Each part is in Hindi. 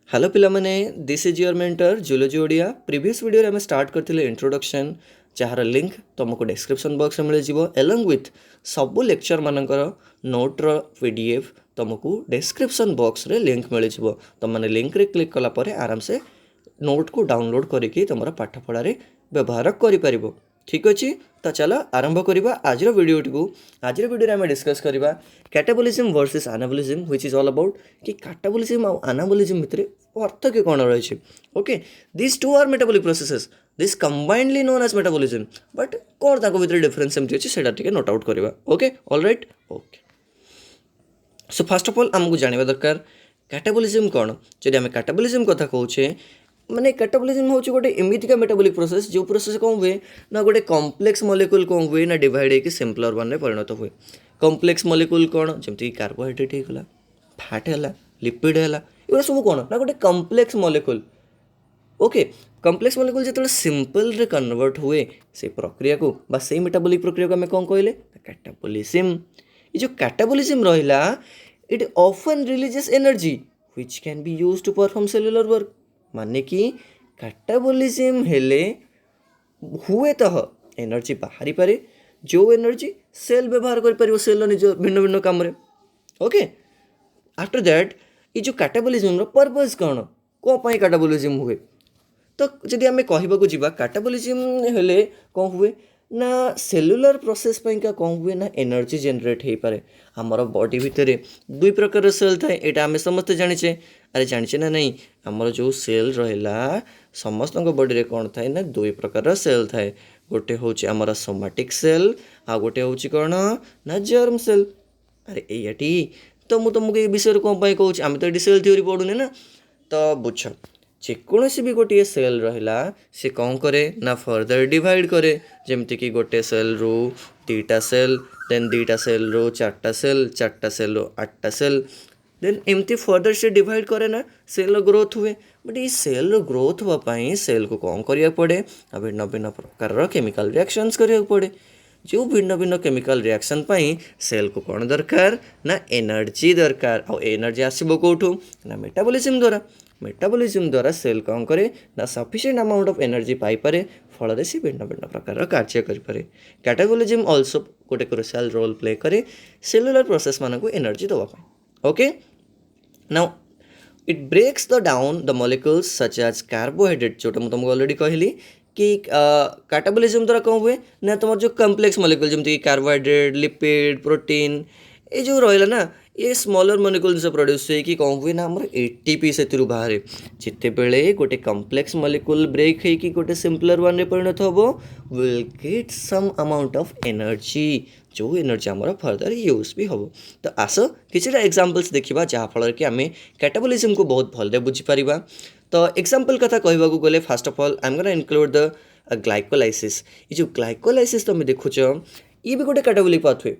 हेलो पिलामाने this is your mentor zoology Odia previous video रे हमें स्टार्ट करथिले इंट्रोडक्शन जार लिंक तुमको डिस्क्रिप्शन बॉक्स में मिल जिवो एलोंग विथ सबु लेक्चर मानकर नोट रो पीडीएफ तुमको डिस्क्रिप्शन बॉक्स रे लिंक मिल जिवो तुम माने लिंक रे क्लिक कला परे आराम से नोट को डाउनलोड करके तुम पाठ पढ़ारे व्यवहार करि परिबो। ठीक अच्छे तो चलो आरंभ करवा आज वीडियो टी आज वीडियो आम डिस्कस करवा catabolism versus anabolism which is all about कि कैटाबोलिज्म और एनाबोलिज्म भितर पार्थक्य कौन रही। Okay this two are metabolic processes this combinedly known as metabolism but कौन ताको भितर डिफरेंस एमती अच्छे से टिके नोट आउट करवा। Okay alright okay so first of all आमको जानवा दरकार कैटाबोलिज्म कौन जदि आम कैटाबोलिज्म कथा कहूचे माने कैटाबोलिज्म हूँ गोटे एमतीका मेटाबॉलिक प्रोसेस जो प्रोसेस कौन हुए ना गोटे कॉम्प्लेक्स मॉलिक्यूल कौन हुए ना डिवाइड होकर सिंपलर वन में परिणत हुए। कॉम्प्लेक्स मॉलिक्यूल कौन जमती कार्बोहाइड्रेट होगा फैट है लिपिड है ये सब कौन ना गोटे complex molecule. Okay complex molecule जो सिंपल रे कन्वर्ट हुए से प्रक्रिया को बा से मेटाबॉलिक प्रक्रिया को आम कौन कहले कैटाबोलिज्म। ये जो कैटाबोलिज्म रहा it often releases energy which can be used to perform cellular work माने कि कैटाबोलिज्म हेले हुए तो एनर्जी बाहरी पारे जो एनर्जी सेल व्यवहार कर सेल निज भिन्न भिन्न काम रे। ओके आफ्टर दैट ये जो कैटाबोलिज्म पर्पज कौन कौन कैटाबोलिज्म हुए तो जदि आम कहवाक जावा कैटाबोलिज्म हेले कौन हुए ना सेलुलर प्रोसेस का कौन हुए ना एनर्जी जनरेट हो पारे। आमर बॉडी भितर दुई प्रकार सेल थाए यहाँ आम समस्ते जाचे अरे जाचे ना नहीं आमर जो सेल रहा समस्त बॉडी रे कौन थाए ना दुई प्रकार सेल थाए गोटे हूँ आमर सोमाटिक सेल आ गोटे हूँ कौन ना जर्म सेल। अरे ये तो मुझे तुमको ये विषय कौन कहूँ आम तो ये सेल थ्योरी पढ़ुने ना तो बुझ जेकोसी भी गोटे सेल रहा सी कौन करे ना फर्दर डिवाइड करे जमती कि गोटे सेल रू दीटा सेल देन दीटा सेल रू चार्टा सेल रू आठटा सेल देन एमती फर्दर से डिवाइड करे ना सेल ग्रोथ हुए बट ये सेल ग्रोथ हाँपाई सेल को कौन करिया पड़े भिन्न भिन्न प्रकार केमिकल रिएक्शंस करिया पड़े जो भिन्न भिन्न केमिकल रिएक्शन पाई सेल को कौन दरकार ना एनर्जी दरकार आ एनर्जी आसो कौटू ना मेटाबॉलिज्म द्वारा सेल कौन करे ना सफिशिएंट अमाउंट ऑफ एनर्जी पाई पारे फल से भिन्न भिन्न प्रकार कार्य करें। कैटाबॉलिज्म ऑल्सो गोटे क्रुशियल रोल प्ले करे सेलुलर प्रोसेस मान को एनर्जी दवाई। Okay now it breaks the down the molecules such as carbohydrate जोटा मुझे तुमको ऑलरेडी कहली कि कैटाबॉलिज्म द्वारा कौन हुए ना तुम जो कॉम्प्लेक्स मॉलिक्यूल जमती कार्बोहाइड्रेट लिपिड प्रोटीन ये जो रहा ना ये स्मॉलर मॉलिक्यूल से प्रोड्यूस हुए कि कौन हुए ना आम एटीपी से बाहर जिते बेले गोटे कॉम्प्लेक्स मॉलिक्यूल ब्रेक होगी गोटे सिंपलर वन में परिणत हम will get some amount of energy जो एनर्जी आम फर्दर यूज भी हम। तो आस किसी एग्जांपल्स देखा जहाँफल कि आम कैटाबॉलिज्म को बहुत भले बुझीपर। तो एग्जांपल कथा कहवा गले first of all I am gonna include the glycolysis. ये जो ग्लाइकोलाइसिस तुम देखुच ये भी गोटे catabolic pathway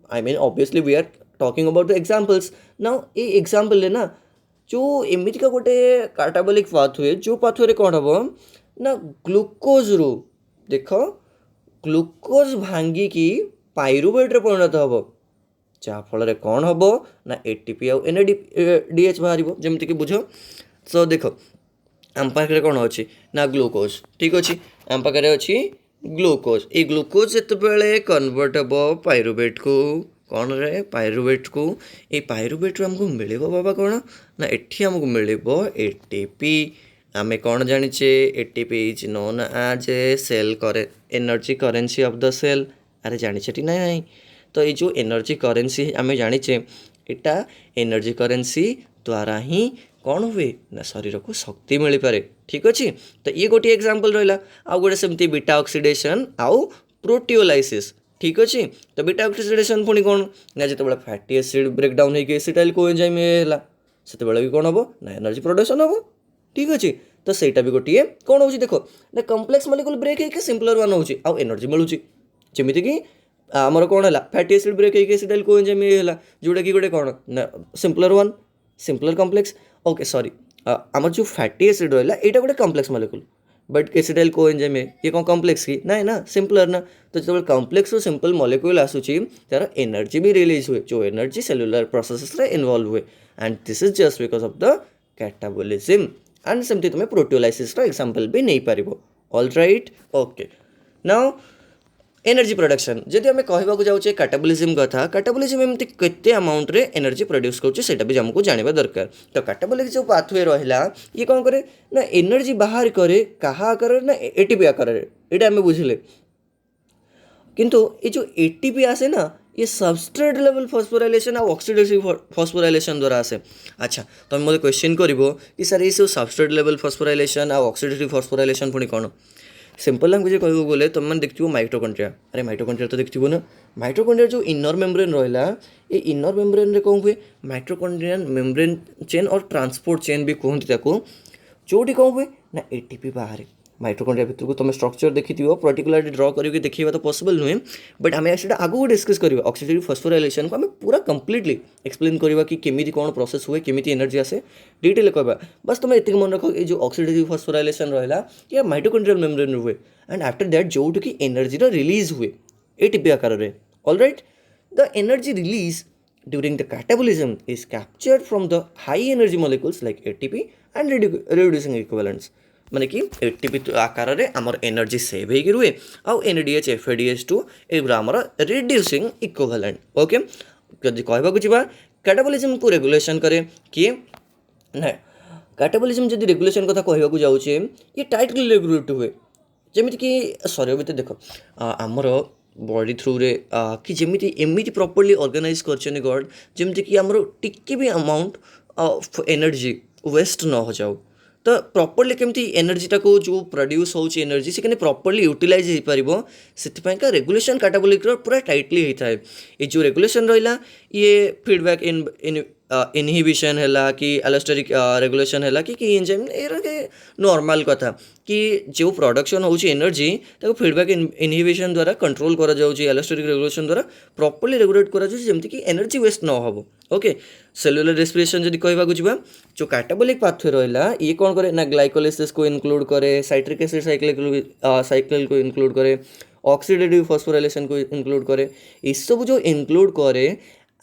I mean obviously we are talking about the examples now ये एग्जांपल ले ना जो एमती का गोटे कैटाबॉलिक पाथवे जो पाथवे कौन हम ना ग्लूकोज रू देख ग्लूकोज भांगी की पाइरुवेट परिणत हम जहाँफल कौन हम ना एटीपी आ एनएडीएच बाहर जमती कि बुझ सो देख आम पाखे कौन अच्छी ना ग्लूकोज ठीक अच्छे आम पाखे अच्छी ग्लूकोज ये ग्लूकोज जिते कन्वर्ट हम पाइरुवेट को कौन रे पाइरुवेट को ये पाइरुवेट आमको मिल बाबा कौन ना एटी आमको मिल एटीपी आमे कौन जाचे ATP is known as a cell energy currency of the cell. अरे जाचे ना नहीं तो ये जो एनर्जी करेन्सी आम जाचे यहाँ एनर्जी करेन्सी द्वारा ही कौन हुए ना शरीर को शक्ति मिल पारे। ठीक अच्छे तो ये गोटे एग्जांपल रहा आउ गोटे सेमती बीटा ऑक्सीडेशन आउ प्रोटियोलाइसिस। ठीक अच्छे तो बीटा ऑक्सीडेशन पुणी कौन ना जो फैटी एसिड ब्रेकडाउन होगी एसिटाइल कोएंजाइम है से भी कौन हम ना एनर्जी प्रोडक्शन हम। ठीक अच्छे तो सहीटा भी गोटे कौन हो देखो ना कॉम्प्लेक्स मॉलिक्यूल ब्रेक होकर सिंपलर वन हो आउ एनर्जी मिलूँ जमीती कि आमर कौन है फैटी एसिड ब्रेक होकर एसिटाइल कोएंजाइम है जोटा कि गोटे कौन ना simpler one simpler complex. Okay sorry आमर जो फैटी एसिड रहा यहाँ गोटे complex molecule but acetyl coenzyme ये कौन कॉम्प्लेक्स की ना सिंपलर ना तो जो कॉम्प्लेक्स सिंपल मॉलिक्यूल आसूची तार एनर्जी भी रिलीज हुए जो एनर्जी सेलुलर प्रोसेस रे इन्वॉल्व हुए and this is just because of the catabolism and सेमती तुम प्रोटियोलाइसिस एग्जांपल भी नहीं पारिबो alright okay now energy production जदि आम कहवाक जाऊे कैटाबोलिज्म कथा कैटाबोलिज्म एमती केते अमाउंट रे एनर्जी प्रोड्यूस करें भी आमको जानवा दरकार तो कैटाबोलिक जो पाथवे रहा ये कौन करे ना एनर्जी बाहर करे कहा आकार ना एटीपी आकार ये आम बुझे किंतु ये जो एटीपी आसे ना ये सबस्ट्रेट लेवल फॉस्फोराइलेशन और ऑक्सीडेटिव फॉस्फोराइलेशन द्वारा आसे अच्छा तुम मतलब क्वेश्चन करिवो कि सर ये सब सबस्ट्रेट लेवल फॉस्फोराइलेशन और ऑक्सीडेटिव फॉस्फोराइलेशन पुणी कौन सिंपल लैंग्वेज कहू गले तुम मैंने देखो माइटोकॉन्ड्रिया अरे माइटोकॉन्ड्रिया तो देखो ना माइटोकॉन्ड्रिया जो इनर मेम्ब्रेन रहा ये इनर मेम्ब्रेन रे कौन हुए माइटोकॉन्ड्रियन मेम्ब्रेन चेन और ट्रांसपोर्ट चेन भी कहते जोटी कौन हुए ना एटीपी बाहर माइटोकॉन्ड्रिया भितर को तुम स्ट्रक्चर देखी पर्टिकुलरली ड्र करके देखा तो पॉसिबल नुहे बट आम से आगू डिस्कस करवा ऑक्सीडेटिव फॉस्फोराइलेशन को आम पूरा कंप्लीटली एक्सप्लेन करवा कि केमी कौन प्रोसेस हुए केमी एनर्जी आसे डिटेल कहवा बस तुम एति मन रख ये जो ऑक्सीडेटिव फॉस्फोराइलेशन रहा ये माइटोकॉन्ड्रियल मेम्ब्रेन हुए एंड आफ्टर दैट जोट कि एनर्जी रिलीज हुए एटीपी आकार में alright the energy release during the catabolism is captured from the high energy molecules like ATP and reducing equivalents माने कि एटीपी आकार में आमर एनर्जी सेव हो रुए आउ एनडीएच एफएडीएच2 एगुरा आमर रिड्यूसिंग इक्विवेलेंट ओके जदि कहबाक जावा कैटाबोलिज्म को रेगुलेशन करे किए ना कैटाबोलिज्म जदि रेगुलेशन कथा कहबाक जाउछे ये टाइटली रेगुलेट हुए जमिति कि शरीर भितर देख आमर बॉडी थ्रू रे कि जमिति एमिति प्रॉपर्ली ऑर्गेनाइज करछन गॉड जमिति कि आमर टिके भी अमाउंट ऑफ एनर्जी वेस्ट न हो जाऊ तो प्रॉपर्ली केमती एनर्जीटा को जो प्रोड्यूस होची एनर्जी से केने प्रॉपर्ली यूटिलाइज हो पारिबो सेतिपाई का रेगुलेशन कैटाबोलिक पूरा टाइटली होता है ये जो रेगुलेशन रहा ये फीडबैक इन इनहिबिशन है कि एलोस्टेरिक रेगुलेशन है कि एंजाइम ये नॉर्मल कथा कि जो प्रोडक्शन होची एनर्जी ताको फीडबैक इनहिबिशन द्वारा कंट्रोल करा जाउची एलोस्टेरिक रेगुलेशन द्वारा प्रॉपर्ली रेगुलेट करा जाउची जेमति कि एनर्जी वेस्ट न हो ओके सेलुलर रेस्पिरेशन जदि कहबाक जावा जो कैटाबोलिक पाथवे रहा ये कौन करे ना ग्लाइकोलाइसिस को इंक्लूड करे साइट्रिक एसिड साइक्लिक को इंक्लूड करे ऑक्सीडेटिव फॉस्फोराइलेशन को इंक्लूड करे ये सब जो इंक्लूड करे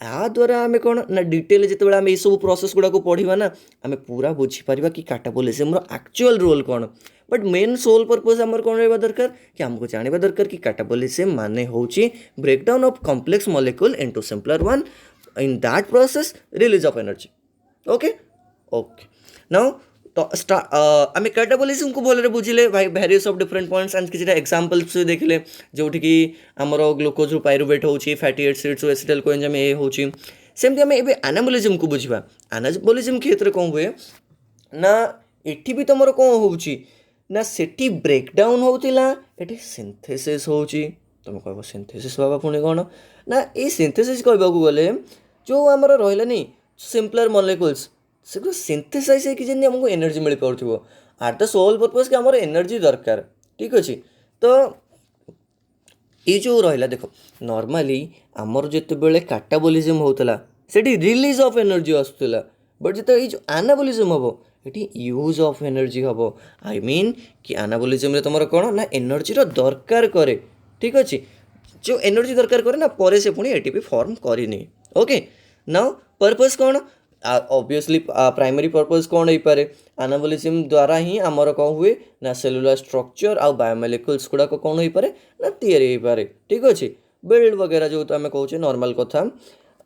आ द्वारा आम कौन ना डिटेल जिते आम सब प्रोसेस गुड़ा पढ़ा ना आम पूरा बुझीपर कि कैटाबोलिज्म एक्चुअल रोल कौन बट मेन सोल पर्पज आमर कौन रहा दरकार कि आमको जानवा दरकार कि कैटाबोलिज्म माने होची breakdown of complex molecule into simpler one in that process release of energy okay okay now तो आम कैटाबोलिज्म को भले बुझिले भाई various of different points and किसी एग्जांपल्स देखले जोठी कि आमर ग्लूकोज पायरुवेट होची fatty acids acetyl coenzyme A होची सेमती आम एबे एनाबोलिज्म को बुझिबा एनाबोलिज्म क्षेत्र कौन हुए ना एठी भी तुमर कौन होची ना सेठी ब्रेकडाउन होतिला एठी सिंथेसिस होची तुम कहबो सिंथेसिस बाबा पुणी कौन ना ये सिंथेसिस कहबाक गले जो आमर रहिला नहीं सिंपलर मॉलिक्यूल्स से सिंथेसाइज है हमको एनर्जी मिल पार्थो आर द सोल पर्पज कि आमर एनर्जी दरकार ठीक अच्छे तो ये जो रहा देख नॉर्मली आमर जिते कैटाबोलिज्म होता से रिलीज ऑफ एनर्जी आसूला बट जिते ये जो एनाबोलिज्म हम ये यूज ऑफ एनर्जी हम आई मीन कि एनाबोलिज्म तुम कौन ना एनर्जी दरकार करे ठीक अच्छे जो एनर्जी दरकार करे ना पर से पुणी एटीपी फॉर्म करनी ओके नाउ पर्पज कौन ऑब्वियसली प्राइमरी पर्पज कौन हो पारे एनाबोलिज्म द्वारा ही आमर कौन हुए ना सेलुलर स्ट्रक्चर आ बायोमोलिक्यूल्स गुड़ाक कौन हो पारे ना तैयारी हो पारे ठीक अच्छे बिल्ड वगैरह जो तो आम कहे नॉर्मल कथा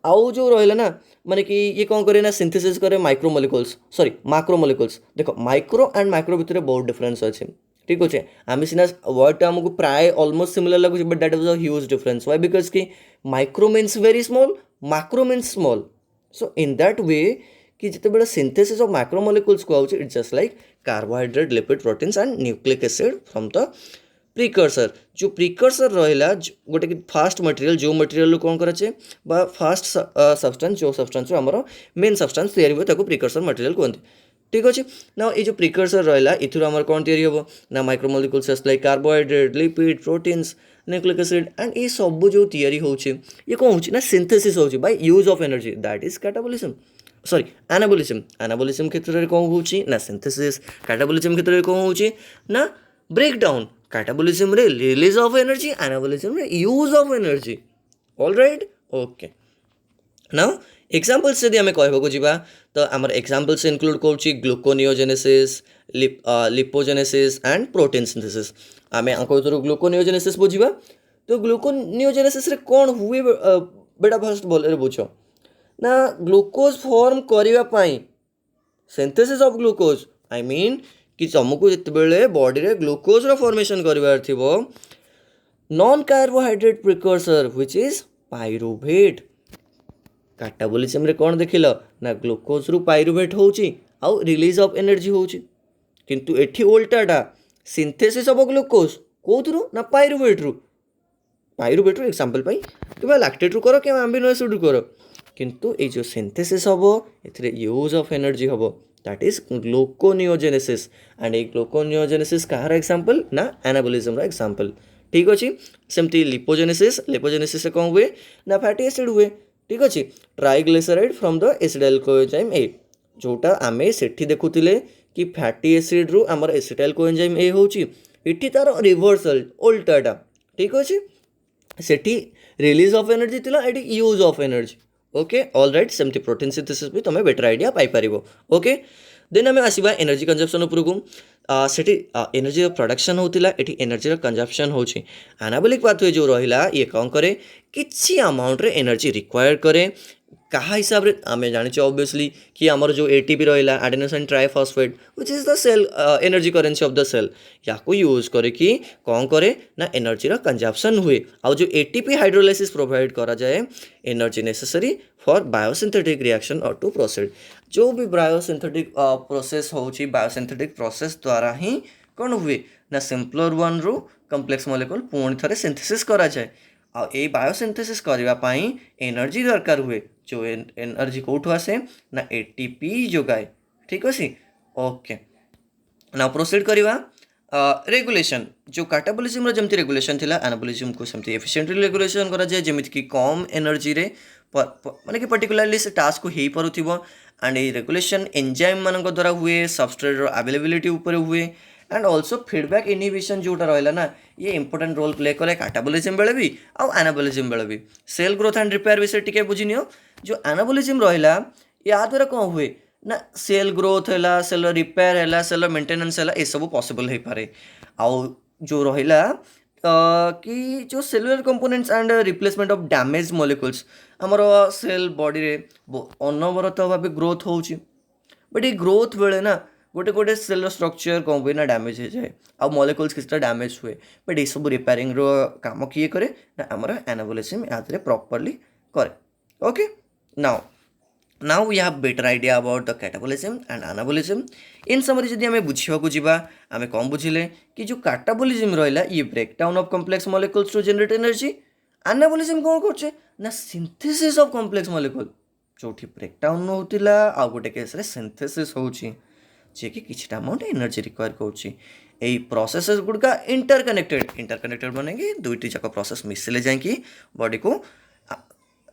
आउ जो रहा ना माने कि ये कौन करे ना सिंथेसिस करे माइक्रोमोलिक्यूल्स सॉरी मैक्रोमोलिक्यूल्स देखो माइक्रो एंड माइक्रो भितर बहुत डिफरेंस अच्छे ठीक अच्छे आम सीना वर्डटा आमको प्राय ऑलमोस्ट सिमिलर लगुच but that is a huge difference why because कि micro means very small macro means small so in that way कि जिते सिंथेसिस ऑफ मैक्रोमोलिक्यूल्स को it's just like carbohydrate lipid proteins and nucleic acid from the precursor जो प्रिकर्सर रहा गोटे कि फास्ट मटेरियल जो मटेरियल कौन कराए फास्ट सब्सटेंस जो सब्सटेंस आमर मेन सब्सटेंस तैयारी हुए प्रिकर्सर मटेरियल कहते ठीक अच्छे ना ये जो प्रिकर्सर रहा इथर कौन तैयारी हम ना micromolecules like carbohydrate lipid proteins nucleic acid and ये सब जो तैयारी होचे ये कौन हो सिंथेसिस हो by use of energy that is catabolism sorry anabolism anabolism क्षेत्र में कौन हो ना सिंथेसिस कैटाबोलिज्म क्षेत्र में कौन हो ना ब्रेकडाउन कैटाबोलिज्म रे रिलीज ऑफ एनर्जी एनाबोलिज्म रे use of energy alright okay now examples जदि आम कहवाक जा तो आमर एग्जाम्पल्स इनक्लूड करुच्ची gluconeogenesis lipogenesis and protein synthesis आम आंतर ग्लुकोनियोजेनेसिस बुझा तो ग्लुकोनियोजेनेसिस रे कौन हुए बेटा फर्स्ट बोल बुझ ना ग्लुकोज फॉर्म करने synthesis of glucose I mean कि तुमको जिते बॉडी रे ग्लुकोज रो फॉर्मेशन करवार थिबो non carbohydrate precursor which is pyruvate catabolism रे कौन देखिल ना ग्लुकोज रु पाइरुवेट होची आउ रिलीज ऑफ एनर्जी होची किंतु एठी उल्टाटा सिंथेसिस ऑफ ग्लुकोज कोथरु ना पाइरुवेट रु एग्जांपल पाई कि लैक्टेट रु करो कि अमीनो एसिड रु करो किंतु ए जो सिंथेसिस हबो एथिरे यूज ऑफ एनर्जी हबो that is gluconeogenesis and A gluconeogenesis Kahar example ना एनाबोलिज्म रो एग्जांपल ठीक अच्छे सेमती लिपोजेनेसिस कौन हुए ना फैटी एसिड हुए ठीक अच्छे triglyceride from the acetyl coenzyme A जोटा आमे सेठी देखुतिले कि फैटी एसिड रु हमर एसिडाइल कोएंजाइम ए होची इठी तार रिवर्सल उल्टाटा ठीक अच्छे सेठी रिलीज ऑफ एनर्जी थिला एठी use of energy okay alright सेमती प्रोटीन सिंथेसिस भी तुम बेटर आइडिया पाई परिबो ओके देन आम आसवा एनर्जी कंजप्शन उपरकू सेठी एनर्जी प्रोडक्शन होतिला एठी एनर्जी कंजप्शन होची एनाबोलिक पाथवे जो रहिला ये कौन करे किछि अमाउंट रे एनर्जी रिक्वायर करे कहा हिसाब रे आमे जानिचे ऑब्वियसली कि हमर जो एटीपी रहिला adenosine triphosphate which is the cell energy currency of the cell याको यूज करे कि कौन करे ना एनर्जी रा कंजप्शन हुए आ जो एटीपी हाइड्रोलाइसिस प्रोवाइड करा जाए energy necessary for biosynthetic reaction और टू प्रोसीड जो भी बायोसिंथेटिक प्रोसेस होची बायोसिंथेटिक प्रोसेस द्वारा ही कौन हुए ना सिंपलर वन रु कॉम्प्लेक्स मॉलिक्यूल पुणी थरे सिंथेसिस करा जाए आ ए बायोसिंथेसिस करबा पई एनर्जी दरकार हुए जो एनर्जी कोठु आसे ना एटीपी जोगाए ठीक अछि ओके ना प्रोसीड करवा रेगुलेशन जो काटाबोलिज्म जमती रेगुलेशन थिला एनाबोलिज्म को सेमती एफिशिएंटली रेगुलेशन करा जाए जेमिति कि कम एनर्जी रे माने कि पर्टिकुलरली से टास्क को हेई परुथिबो एंड ए रेगुलेशन एंजाइम मानक द्वारा हुए सबस्ट्रेट रो अवेलेबिलिटी ऊपर हुए एंड ऑल्सो फीडबैक इनहिबिशन जोटा रहिला ना ये इंपोर्टेंट रोल प्ले करे काटाबोलिज्म बेले भी आ एनाबोलिज्म बेले भी सेल ग्रोथ एंड रिपेयर विषय टिके बुझिनियो जो एनाबोलिज्म रहिला या द्वारा कौन हुए ना सेल ग्रोथ है सेल रिपेयर है सेल मेंटेनेंस है ये सब पॉसिबल हो पारे आउ जो रहिला कि जो cellular components and replacement of damage molecules हमर सेल बॉडी रे अनवरत भाव ग्रोथ होची बट ये ग्रोथ बेले ना गोटे गोटे सेल स्ट्रक्चर कौन हुए ना डैमेज हो जाए आ मॉलिक्यूल्स किसी डैमेज हुए बट ये सब रिपेयरिंग रो काम किए करे ना हमर एनाबोलिज्म याद प्रॉपर्ली करे okay now we have better idea about the catabolism and anabolism in summary जदि आमे बुझिबा को जिबा आमे कम बुझिले कि जो catabolism रहिला ये breakdown of complex molecules to generate energy anabolism कोन करछे ना सिंथेसिस ऑफ कॉम्प्लेक्स मॉलिक्यूल जोठी ब्रेकडाउन होतिला आ गोटे केस रे सिंथेसिस होची जे कि किछटा अमाउंट एनर्जी रिक्वायर करछि एई प्रोसेसेस गुडका इंटरकनेक्टेड बनेगी दुईटी जाक प्रोसेस मिसले जाय कि बॉडी को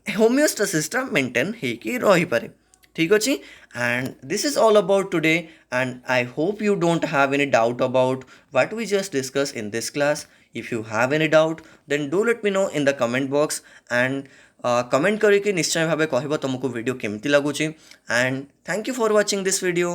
होमियोस्टेसिस मेंटेन होगी रही पारे ठीक अच्छे and this is all about today and I hope you don't have any doubt about what we just discuss in this class if you have any doubt then do let me know in the comment box and comment करके निश्चय भाव कह तुमको वीडियो केमती लगुच and thank you for watching this video.